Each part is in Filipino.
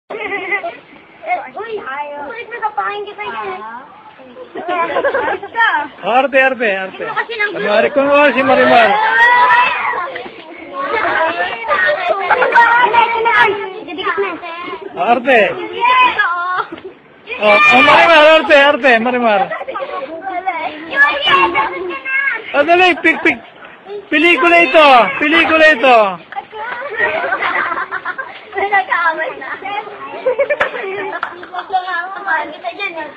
Uy, ulit na kapain kita yan. Arte. Kunwari si Marimar. Arte. Marimar. Dali, pick. Pelikula ito. Nagkakamay na. Nagkakamay kita dyan.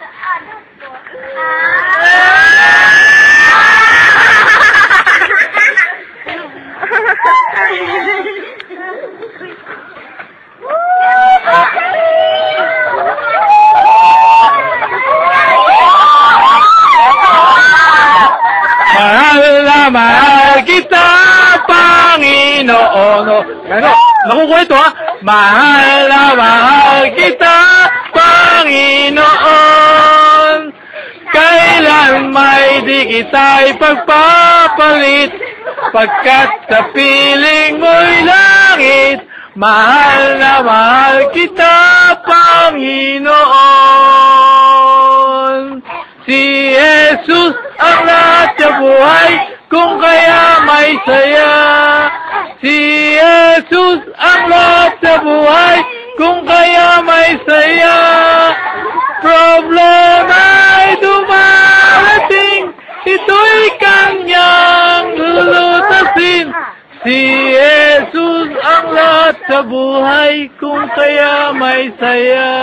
Mahal kita, Panginoon. Ano? Nakukwento ha? Mahal kita, Panginoon. Kailan may di kita ipagpapalit, pagkat sa piling mo'y langit. Mahal na mahal kita, Panginoon. Si Jesus ang lahat sa buhay, kung kaya may saya. Si Jesus ang lahat sa buhay, kung kaya may saya. Problema ay dumarating, ito'y kanyang lulutasin. Si Jesus ang lahat sa buhay, kung kaya may saya.